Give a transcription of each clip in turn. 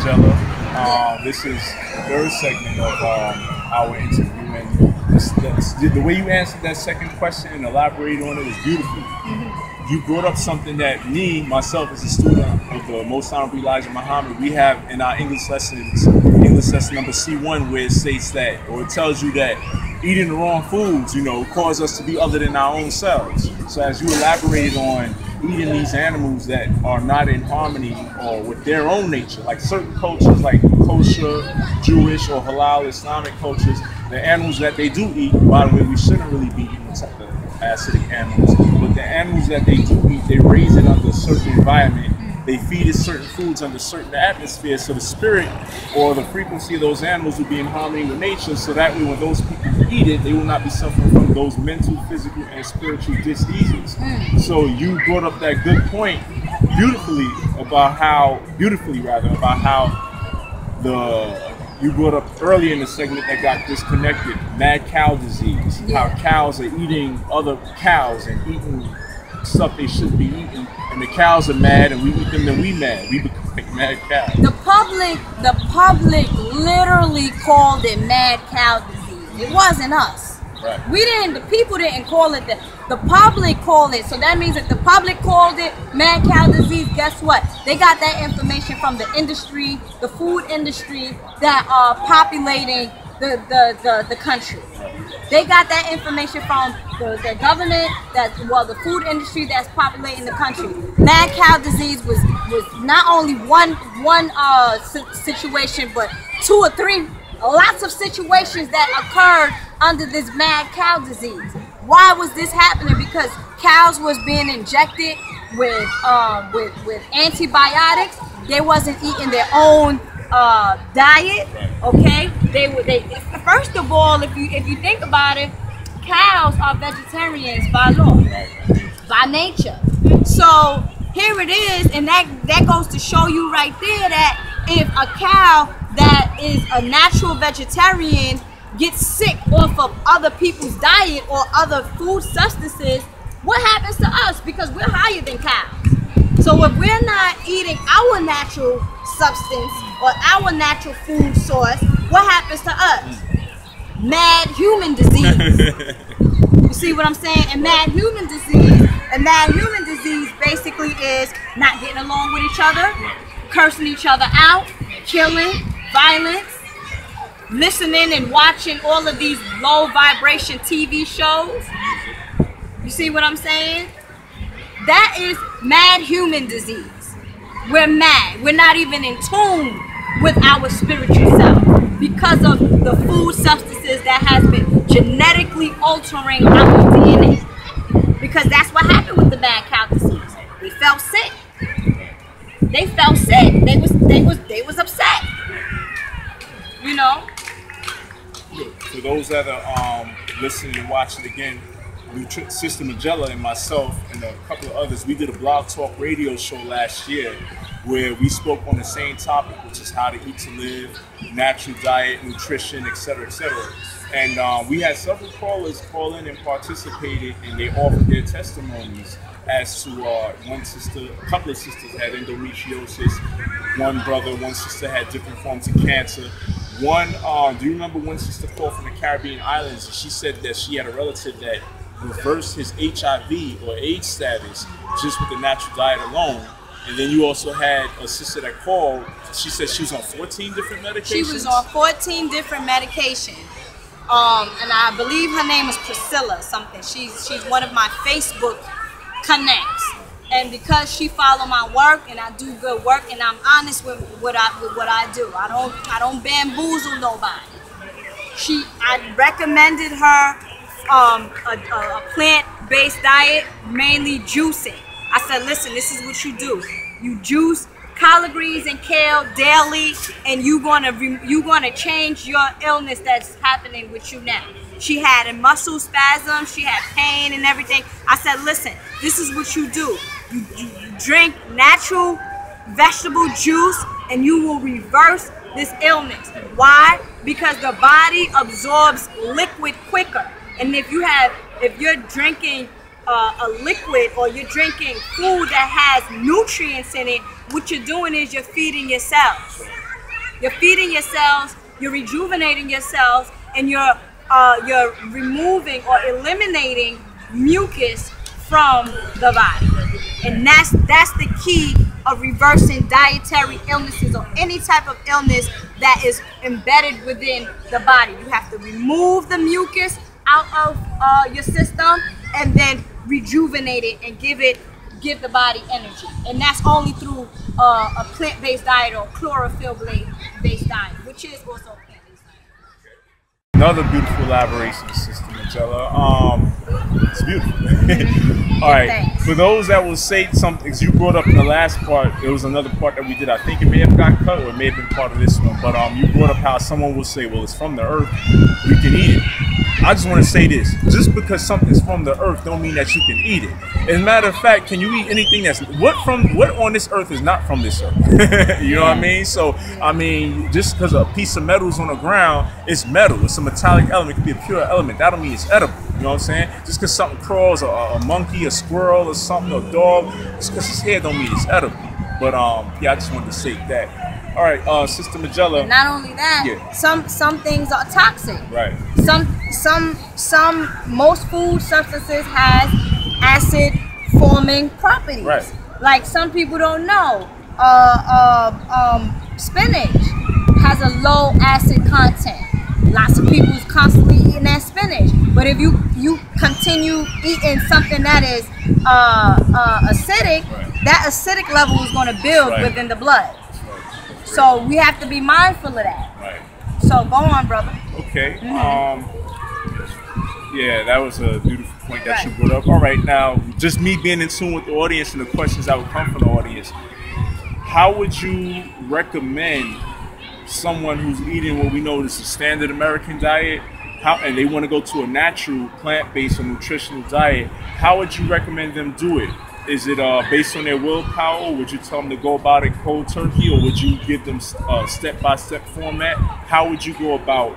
Magella. This is the third segment of our interview, and the way you answered that second question and elaborated on it was beautiful. You brought up something that myself, as a student of the Most Honorable Elijah Muhammad, we have in our English lessons, English lesson number C1, where it states that, or it tells you that eating the wrong foods, cause us to be other than our own selves. So as you elaborated on eating these animals that are not in harmony or with their own nature, like certain cultures like kosher, Jewish, or halal Islamic cultures, the animals that they do eat, by the way, we shouldn't really be eating the acidic animals, but the animals that they do eat, they raise it under a certain environment. They feed it certain foods under certain atmospheres, so the spirit or the frequency of those animals will be in harmony with nature, so that way when those people eat it, they will not be suffering from those mental, physical, and spiritual diseases. So you brought up that good point beautifully about how you brought up earlier in the segment that got disconnected, mad cow disease, how cows are eating other cows and eating stuff they shouldn't be eating, and the cows are mad and we eat them and we mad. We become like mad cows. The public literally called it mad cow disease. It wasn't us. Right. The people didn't call it that. The public called it. So that means if the public called it mad cow disease, guess what? They got that information from the industry, the food industry that are populating the country. They got that information from the government, the food industry that's populating the country. Mad cow disease was not only one situation, but two or three, lots of situations that occurred under this mad cow disease. Why was this happening? Because cows was being injected with antibiotics. They wasn't eating their own diet. Okay, they first of all, if you think about it, cows are vegetarians by law, by nature. So here it is, and that goes to show you right there that if a cow that is a natural vegetarian gets sick off of other people's diet or other food substances, what happens to us? Because we're higher than cows. So if we're not eating our natural substance or our natural food source, what happens to us? Mad human disease. You see what I'm saying? And mad human disease basically is not getting along with each other, cursing each other out, killing, violence, listening and watching all of these low vibration TV shows. You see what I'm saying? That is mad human disease. We're mad. We're not even in tune with our spiritual self because of the food substances that has been genetically altering our DNA. Because that's what happened with the mad cow disease. They felt sick. They felt sick. They was upset. For those that are listening and watching again, Sister Magella and myself and a couple of others, we did a blog talk radio show last year where we spoke on the same topic, which is how to eat to live, natural diet, nutrition, etc., etc. And we had several callers call in and participated, and they offered their testimonies as to a couple of sisters had endometriosis, one brother, one sister had different forms of cancer. Do you remember one sister called from the Caribbean islands, and she said that she had a relative that reversed his HIV or AIDS status just with the natural diet alone. And then you also had a sister that called, she said she was on 14 different medications? She was on 14 different medications. And I believe her name is Priscilla something. She's one of my Facebook connects. And because she follow my work and I do good work and I'm honest with what I do. I don't bamboozle nobody. I recommended her a plant-based diet, mainly juicing. I said, listen, this is what you do. You juice collard greens and kale daily, and you're gonna change your illness that's happening with you now. She had a muscle spasm, she had pain and everything. I said, listen, this is what you do. You drink natural vegetable juice, and you will reverse this illness. Why? Because the body absorbs liquid quicker. And if you're drinking a liquid or you're drinking food that has nutrients in it, what you're doing is you're feeding yourself. You're feeding your cells, you're rejuvenating your cells, and you're removing or eliminating mucus from the body. And that's the key of reversing dietary illnesses or any type of illness that is embedded within the body. You have to remove the mucus out of your system and then rejuvenate it and give the body energy. And that's only through a plant-based diet or chlorophyll-based diet, which is also a plant-based diet. Another beautiful elaboration, Sister Magella. It's beautiful. All right. Thanks. For those that will say something, because you brought up in the last part, there was another part that we did. I think it may have got cut or it may have been part of this one. But you brought up how someone will say, well, it's from the earth, we can eat it. I just want to say this. Just because something's from the earth don't mean that you can eat it. As a matter of fact, can you eat anything that's what on this earth is not from this earth? You know what I mean? So, I mean, just because a piece of metal is on the ground, it's metal. It's a metallic element. It could be a pure element. That don't mean it's edible. You know what I'm saying? Just because something crawls, a monkey, a squirrel, or something, a dog, just because it's here don't mean it's edible. But yeah, I just wanted to say that. All right, Sister Magella. Not only that, yeah. some things are toxic. Right. Most food substances has acid forming properties. Right. Like some people don't know, spinach has a low acid content. Lots of people is constantly eating that spinach. But if you continue eating something that is acidic, right, that acidic level is going to build right within the blood. Right. So we have to be mindful of that. Right. So go on, brother. Okay. Yeah, that was a beautiful point that you brought up. All right, now, just me being in tune with the audience and the questions that would come from the audience, how would you recommend someone who's eating what we know is the standard American diet, and they want to go to a natural, plant-based or nutritional diet, how would you recommend them do it? Is it based on their willpower? Would you tell them to go about it cold turkey, or would you give them a step-by-step format? How would you go about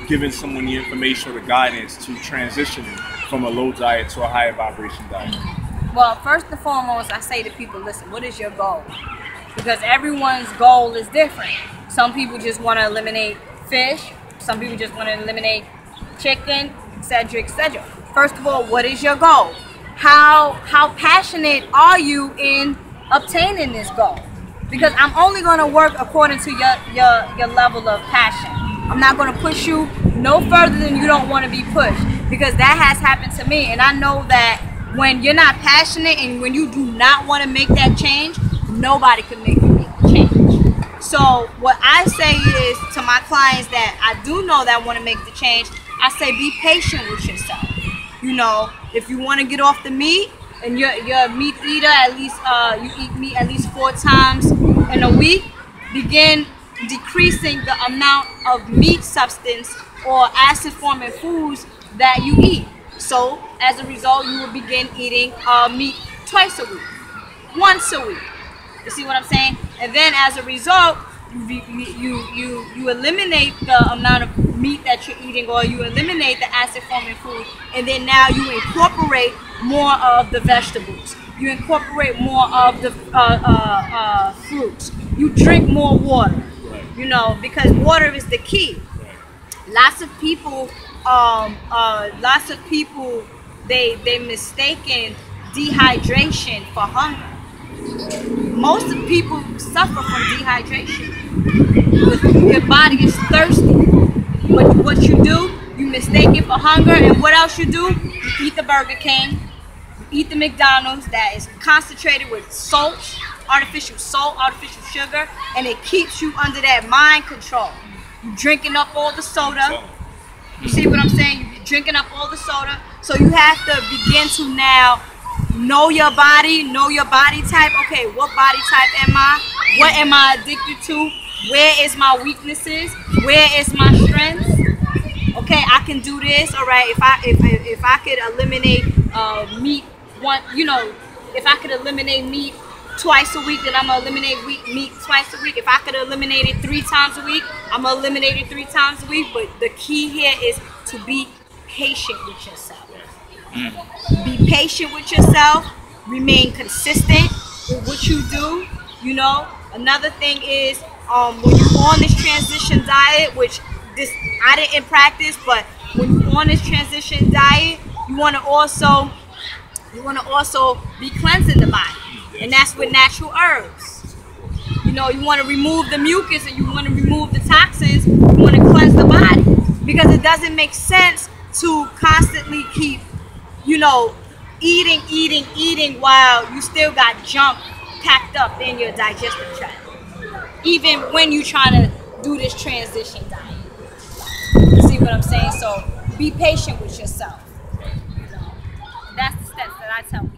giving someone the information or the guidance to transitioning from a low diet to a higher vibration diet? Well, first and foremost, I say to people, listen, what is your goal? Because everyone's goal is different. Some people just want to eliminate fish. Some people just want to eliminate chicken, etc., etc. First of all, what is your goal? How passionate are you in obtaining this goal? Because I'm only going to work according to your level of passion. I'm not going to push you no further than you don't want to be pushed, because that has happened to me. And I know that when you're not passionate and when you do not want to make that change, nobody can make you make the change. So what I say is to my clients that I do know that want to make the change, I say be patient with yourself. You know, if you want to get off the meat and you're a meat eater, at least you eat meat at least 4 times in a week, begin decreasing the amount of meat substance or acid forming foods that you eat. So as a result, you will begin eating meat twice a week, once a week. You see what I'm saying? And then as a result, you eliminate the amount of meat that you're eating, or you eliminate the acid forming food, and then now you incorporate more of the vegetables. You incorporate more of the fruits. You drink more water. You know, because water is the key. Lots of people, they mistaken dehydration for hunger. Most of people suffer from dehydration. Your body is thirsty. But what you do, you mistake it for hunger, and what else you do? You eat the Burger King, you eat the McDonald's that is concentrated with salt, artificial sugar, and it keeps you under that mind control. You're drinking up all the soda. You see what I'm saying? You're drinking up all the soda. So you have to begin to now know your body type. Okay, what body type am I? What am I addicted to? Where is my weaknesses? Where is my strengths? Okay, I can do this. All right, if I could eliminate meat if I could eliminate meat twice a week, then I'm gonna eliminate meat twice a week. If I could eliminate it 3 times a week, I'm gonna eliminate it 3 times a week. But the key here is to be patient with yourself. Be patient with yourself. Remain consistent with what you do. You know, Another thing is when you're on this transition diet, which this I didn't practice, but when you're on this transition diet, you want to also be cleansing the body, and that's with natural herbs. You know, you want to remove the mucus and you want to remove the toxins. You want to cleanse the body, because it doesn't make sense to constantly keep, you know, eating while you still got junk packed up in your digestive tract, even when you're trying to do this transition diet. You see what I'm saying? So be patient with yourself. You know, that's the steps that I tell people.